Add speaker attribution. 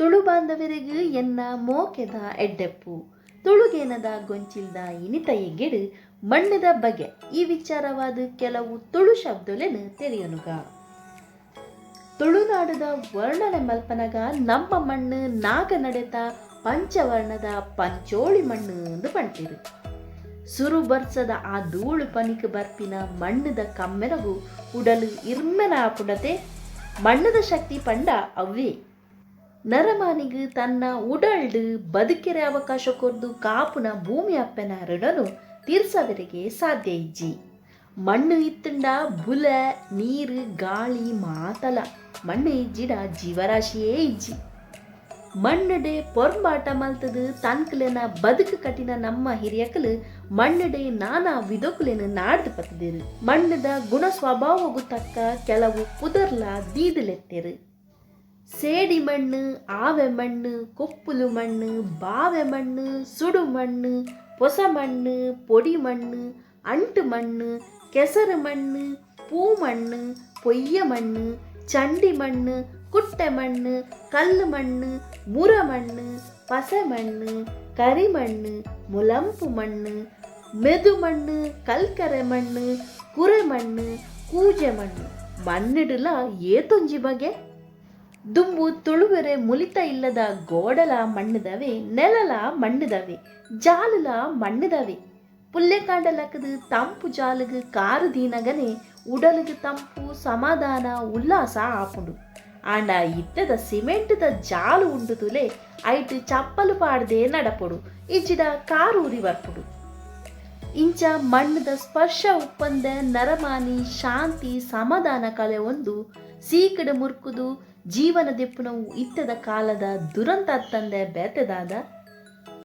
Speaker 1: ತುಳು ಬಾಂಧವರಿಗೂ ಎನ್ನ ಮೋಕೆದ ಎಡ್ಡೆಪ್ಪು ತುಳುಗೇನದ ಗೊಂಚಿಲ್ದ ಇನಿತ ಎಗ್ಗೆಡು ಮಣ್ಣದ ಬಗೆ ಈ ವಿಚಾರವಾದ ಕೆಲವು ತುಳು ಶಬ್ದಗಳನ್ನು ತೆರೆಯನುಗ. ತುಳುನಾಡದ ವರ್ಣನೆ ಮಲ್ಪನಗ ನಮ್ಮ ಮಣ್ಣು ನಾಗ ನಡೆತ ಪಂಚವರ್ಣದ ಪಂಚೋಳಿ ಮಣ್ಣು ಎಂದು ಪಂಟಿರು. ಸುರು ಬರ್ಸದ ಆ ಧೂಳು ಪನಿಕ ಬರ್ಪಿನ ಮಣ್ಣದ ಕಮ್ಮೆನಗು ಉಡಲು ಇರ್ಮೆನ ಪುಡತೆ ಮಣ್ಣದ ಶಕ್ತಿ ಪಂಡ ಅವ್ವೇ. ನರಮಾನಿಗೆ ತನ್ನ ಉಡಲ್ಡು ಬದುಕೆರೆ ಅವಕಾಶ ಕೊರ್ದು ಕಾಪುನ ಭೂಮಿ ಅಪ್ಪೆನ ಋಣನು ತೀರ್ಸವರೆಗೆ ಸಾಧ್ಯ ಇಜ್ಜಿ. ಮಣ್ಣು ಇತ್ತಂಡ ಬುಲ ನೀರು ಗಾಳಿ ಮಾತಲ ಮಣ್ಣು ಇಜ್ಜಿಡ ಜೀವರಾಶಿಯೇ ಇಜ್ಜಿ. ಮಣ್ಣಡೆ ಪೊರ್ಮಾಟ ಮಲ್ತದು ತನ್ಕಲೆನ ಬದುಕು ಕಟ್ಟಿನ ನಮ್ಮ ಹಿರಿಯಕಲು ಮಣ್ಣಡೆ ನಾನಾ ವಿಧೋಕುಲೆನ ನಾಡ್ದು ಪತ್ತದಿರು. ಮಣ್ಣದ ಗುಣ ಸ್ವಭಾವಗೂ ತಕ್ಕ ಕೆಲವು ಪುದರ್ಲ ದೀದಲೆತ್ತೆರು. ಸೇಡಿ ಮಣ್ಣು, ಆವೆ ಮಣ್ಣು, ಕೊಪ್ಪುಲು ಮಣ್ಣು, ಬಾವೆ ಮಣ್ಣು, ಸುಡು ಮಣ್ಣು, ಹೊಸ ಮಣ್ಣು, ಪೊಡಿ ಮಣ್ಣು, ಅಂಟು ಮಣ್ಣು, ಕೆಸರು ಮಣ್ಣು, ಪೂ ಮಣ್ಣು, ಪೊಯ್ಯ ಮಣ್ಣು, ಚಂಡಿ ಮಣ್ಣು, ಕುಟ್ಟೆ ಮಣ್ಣು, ಕಲ್ಲು ಮಣ್ಣು, ಮುರ ಮಣ್ಣು, ಪಸೆ ಮಣ್ಣು, ಕರಿಮಣ್ಣು, ಮುಲಂಪು ಮಣ್ಣು, ಮೆದು ಮಣ್ಣು, ಕಲ್ಕರೆ ಮಣ್ಣು, ಕುರೆ ಮಣ್ಣು, ಕೂಜೆ ಮಣ್ಣು ಮಣ್ಣಿಡಲ ಏತೊಂಜಿ ಬಗೆ. ದುಂಬು ತುಳುವೆರೆ ಮುಲಿತ ಇಲ್ಲದ ಗೋಡಲ ಮಣ್ಣುದವೆ, ನೆಲಲ ಮಣ್ಣುದವೆ, ಜಾಲಲ ಮಣ್ಣುದವೆ. ಪುಲ್ಲೆಕಾಂಡಲಕದು ತಂಪು ಜಾಲುಗು ಕಾರು ದೀನಗನೆ ಉಡಲುಗು ತಂಪು ಸಮಾಧಾನ ಉಲ್ಲಾಸ ಆಪುಂಡು. ಆಂಡ ಇತ್ತದ ಸಿಮೆಂಟ್ದ ಜಾಲು ಉಂಡು ತುಲೆ ಐಟು ಚಪ್ಪಲು ಪಾಡ್ದೆ ನಡಪೊಡು ಇಜ್ಜಿಡ ಕಾರು ಉರಿ ಬರ್ಪುಡು. ಇಂಚ ಮಣ್ಣದ ಸ್ಪರ್ಶ ಉಪ್ಪಂದ ನರಮಾನಿ ಶಾಂತಿ ಸಮಾಧಾನ ಕಲೆ ಒಂದು ಸೀಕಡು ಮುರ್ಕುದು ಜೀವನ ದೆಪ್ಪುನವು ಇತ್ತದ ಕಾಲದ ದುರಂತ ತಂದೆ ಬೆತೆದಾದ